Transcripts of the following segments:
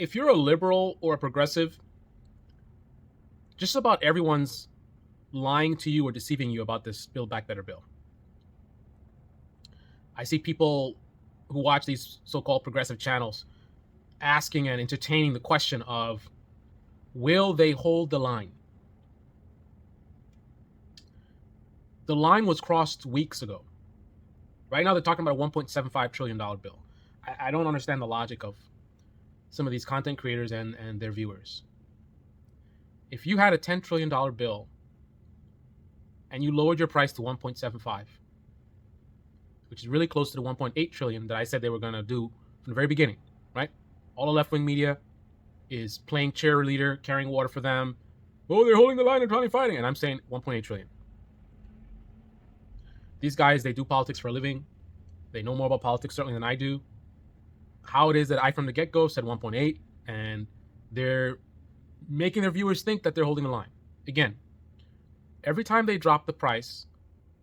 if you're a liberal or a progressive, just about everyone's lying to you or deceiving you about this Build Back Better bill. I see people who watch these so-called progressive channels asking and entertaining the question of, will they hold the line? The line was crossed weeks ago. Right now they're talking about a $1.75 trillion bill. I don't understand the logic of some of these content creators and their viewers. If you had a $10 trillion bill and you lowered your price to 1.75, which is really close to the 1.8 trillion that I said they were going to do from the very beginning, right? All the left-wing media is playing cheerleader, carrying water for them. Oh, they're holding the line, they're trying to fighting. And I'm saying 1.8 trillion. These guys, they do politics for a living. They know more about politics certainly than I do. How it is that I from the get-go said 1.8, and they're making their viewers think that they're holding the line. Again, every time they drop the price,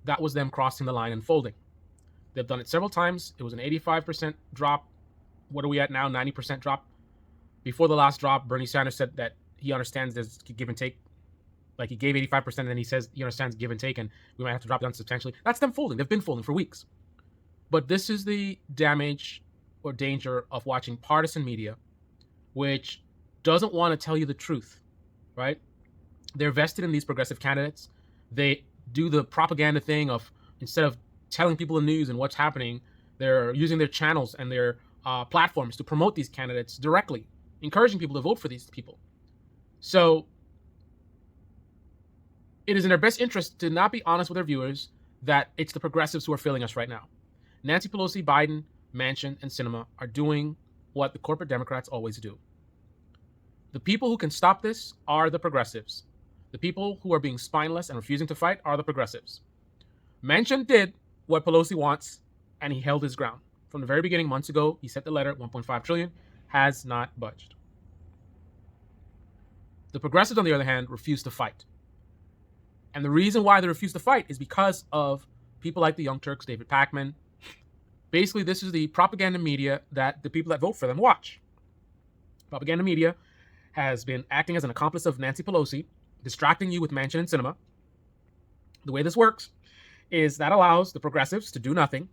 that was them crossing the line and folding. They've done it several times. It was an 85% drop. What are we at now? 90% drop. Before the last drop, Bernie Sanders said that he understands there's give and take. Like, he gave 85%, and then he says he understands give and take, and we might have to drop down substantially. That's them folding. They've been folding for weeks. But this is the damage or danger of watching partisan media, which doesn't want to tell you the truth, right? They're vested in these progressive candidates. They do the propaganda thing of, instead of telling people the news and what's happening, they're using their channels and their platforms to promote these candidates directly, encouraging people to vote for these people. So it is in their best interest to not be honest with their viewers that it's the progressives who are failing us right now. Nancy Pelosi, Biden, Manchin, and Sinema are doing what the corporate Democrats always do. The people who can stop this are the progressives. The people who are being spineless and refusing to fight are the progressives. Manchin did what Pelosi wants, and he held his ground. From the very beginning, months ago, he sent the letter, 1.5 trillion, has not budged. The progressives, on the other hand, refuse to fight. And the reason why they refuse to fight is because of people like the Young Turks, David Pakman. Basically, this is the propaganda media that the people that vote for them watch. Propaganda media has been acting as an accomplice of Nancy Pelosi, distracting you with Manchin and Sinema. The way this works is that allows the progressives to do nothing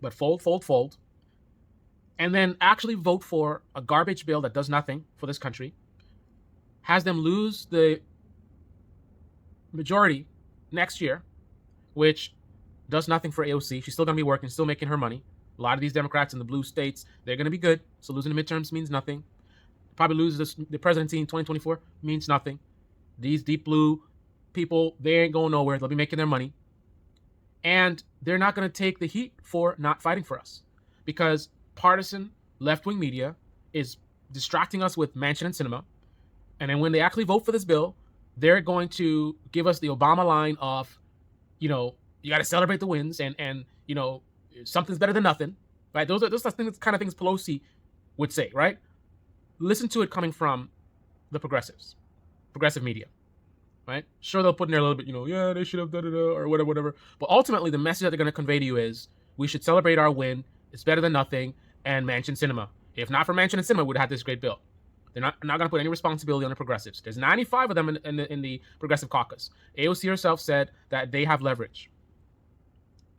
but fold, fold, fold, and then actually vote for a garbage bill that does nothing for this country, has them lose the majority next year, which does nothing for AOC. She's still going to be working, still making her money. A lot of these Democrats in the blue states, they're going to be good. So losing the midterms means nothing. Probably lose the presidency in 2024 means nothing. These deep blue people, they ain't going nowhere. They'll be making their money. And they're not going to take the heat for not fighting for us, because partisan left-wing media is distracting us with Manchin and Sinema. And then when they actually vote for this bill, they're going to give us the Obama line of, you got to celebrate the wins and something's better than nothing, right? Those are kind of things Pelosi would say, right? Listen to it coming from the progressive media, right? Sure, they'll put in there a little bit, yeah, they should have da-da-da, or whatever. But ultimately, the message that they're going to convey to you is, we should celebrate our win. It's better than nothing. And Manchin Sinema. If not for Manchin and Sinema, we would have had this great bill. They're not going to put any responsibility on the progressives. There's 95 of them in the Progressive Caucus. AOC herself said that they have leverage.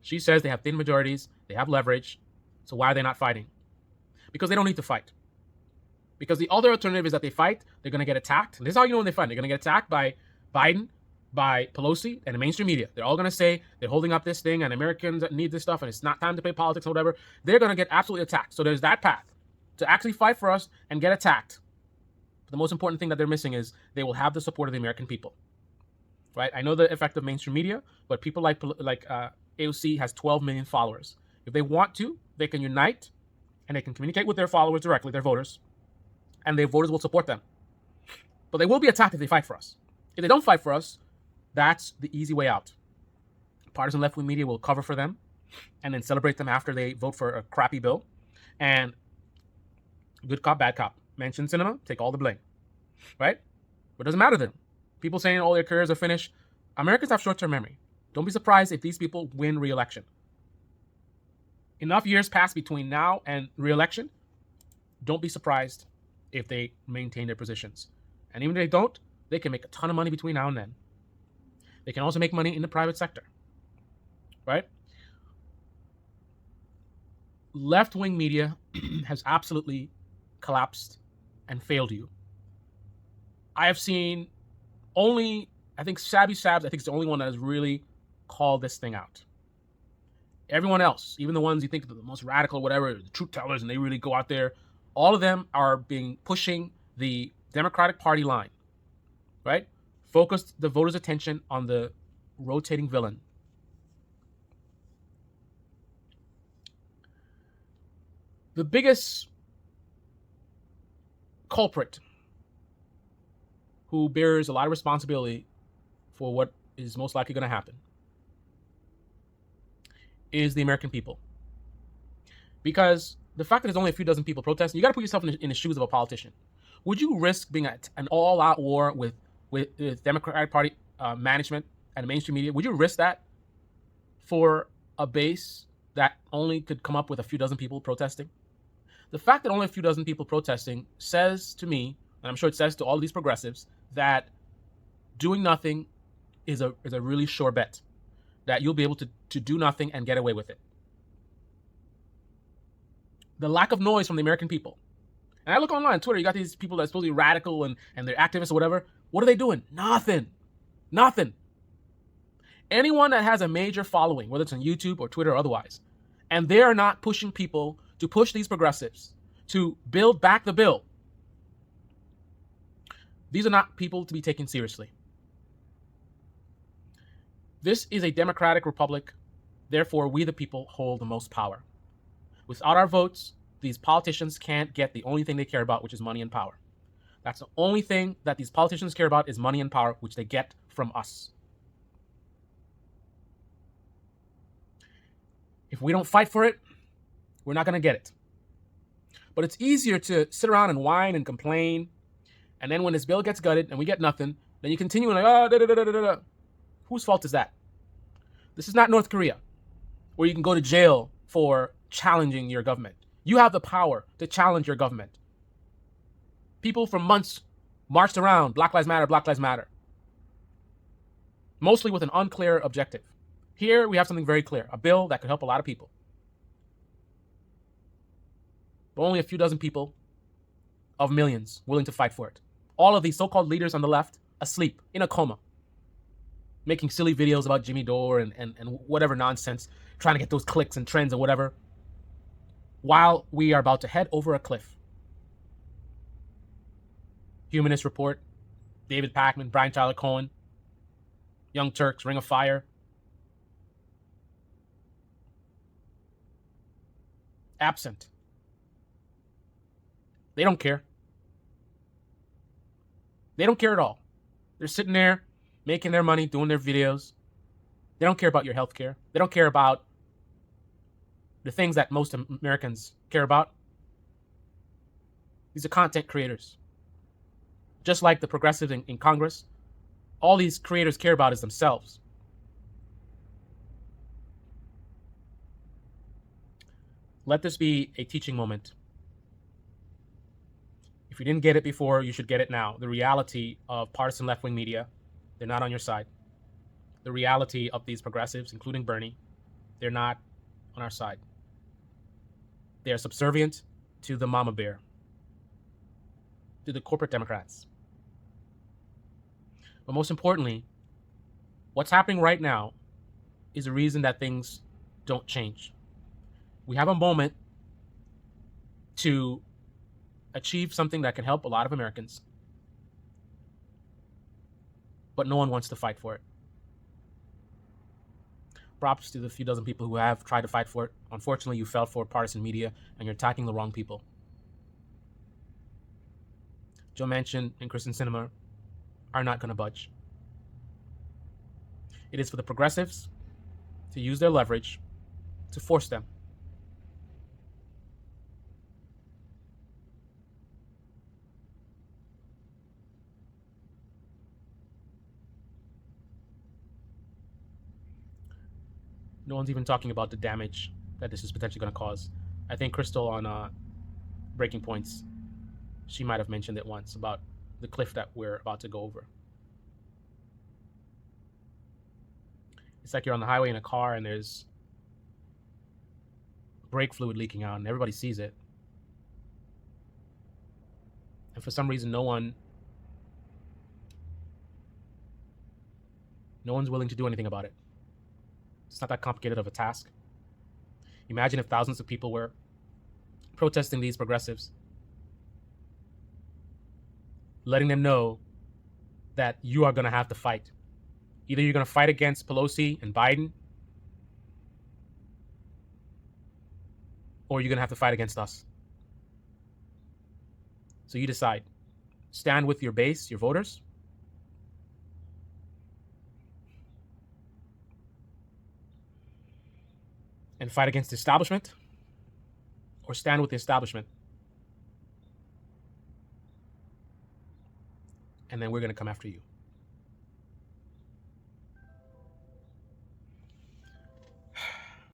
She says they have thin majorities, they have leverage. So why are they not fighting? Because they don't need to fight. Because the other alternative is that they fight, they're going to get attacked. And this is how you know when they fight. They're going to get attacked by Biden, by Pelosi, and the mainstream media. They're all going to say they're holding up this thing and Americans need this stuff and it's not time to play politics or whatever. They're going to get absolutely attacked. So there's that path to actually fight for us and get attacked. But the most important thing that they're missing is they will have the support of the American people. Right? I know the effect of mainstream media, but people like AOC has 12 million followers. If they want to, they can unite and they can communicate with their followers directly, their voters, and their voters will support them. But they will be attacked if they fight for us. If they don't fight for us, that's the easy way out. Partisan left-wing media will cover for them and then celebrate them after they vote for a crappy bill. And good cop, bad cop. Manchin Sinema, take all the blame. Right? But it doesn't matter to them. People saying all their careers are finished. Americans have short-term memory. Don't be surprised if these people win re-election. Enough years pass between now and re-election. Don't be surprised if they maintain their positions. And even if they don't, they can make a ton of money between now and then. They can also make money in the private sector, right? Left-wing media has absolutely collapsed and failed you. I have seen only, I think Sabby Sabs, I think it's the only one that has really called this thing out. Everyone else, even the ones you think are the most radical, whatever, the truth tellers, and they really go out there, all of them are pushing the Democratic Party line, right? Focused the voters' attention on the rotating villain. The biggest culprit who bears a lot of responsibility for what is most likely going to happen is the American people. Because the fact that there's only a few dozen people protesting, you got to put yourself in the shoes of a politician. Would you risk being at an all-out war with Democratic Party management and the mainstream media? Would you risk that for a base that only could come up with a few dozen people protesting? The fact that only a few dozen people protesting says to me, and I'm sure it says to all of these progressives, that doing nothing is a really sure bet, that you'll be able to do nothing and get away with it. The lack of noise from the American people. And I look online on Twitter, you got these people that are supposed to be radical and they're activists or whatever. What are they doing? Nothing. Anyone that has a major following, whether it's on YouTube or Twitter or otherwise, and they're not pushing people to push these progressives to build back the bill, these are not people to be taken seriously. This is a democratic republic. Therefore, we the people hold the most power. Without our votes, these politicians can't get the only thing they care about, which is money and power. That's the only thing that these politicians care about, is money and power, which they get from us. If we don't fight for it, we're not going to get it. But it's easier to sit around and whine and complain, and then when this bill gets gutted and we get nothing, then you continue like, oh, da da da da da da. Whose fault is that? This is not North Korea, where you can go to jail for challenging your government. You have the power to challenge your government. People for months marched around, Black Lives Matter, Black Lives Matter, mostly with an unclear objective. Here we have something very clear, a bill that could help a lot of people. But only a few dozen people of millions willing to fight for it. All of these so-called leaders on the left asleep, in a coma, making silly videos about Jimmy Dore and whatever nonsense, trying to get those clicks and trends and whatever, while we are about to head over a cliff. Humanist Report, David Pakman, Brian Tyler Cohen, Young Turks, Ring of Fire. Absent. They don't care. They don't care at all. They're sitting there making their money, doing their videos. They don't care about your health care. They don't care about the things that most Americans care about. These are content creators. Just like the progressives in Congress, all these creators care about is themselves. Let this be a teaching moment. If you didn't get it before, you should get it now. The reality of partisan left-wing media, they're not on your side. The reality of these progressives, including Bernie, they're not on our side. They are subservient to the mama bear, to the corporate Democrats. But most importantly, what's happening right now is a reason that things don't change. We have a moment to achieve something that can help a lot of Americans, but no one wants to fight for it. Props to the few dozen people who have tried to fight for it. Unfortunately, you fell for partisan media and you're attacking the wrong people. Joe Manchin and Kristen Sinema are not going to budge. It is for the progressives to use their leverage to force them. No one's even talking about the damage that this is potentially going to cause. I think Crystal on Breaking Points She might have mentioned it once about the cliff that we're about to go over. It's like you're on the highway in a car and there's brake fluid leaking out and everybody sees it. And for some reason, no one's willing to do anything about it. It's not that complicated of a task. Imagine if thousands of people were protesting these progressives, letting them know that you are going to have to fight. Either you're going to fight against Pelosi and Biden, or you're going to have to fight against us. So you decide. Stand with your base, your voters, and fight against the establishment, or stand with the establishment, and then we're going to come after you.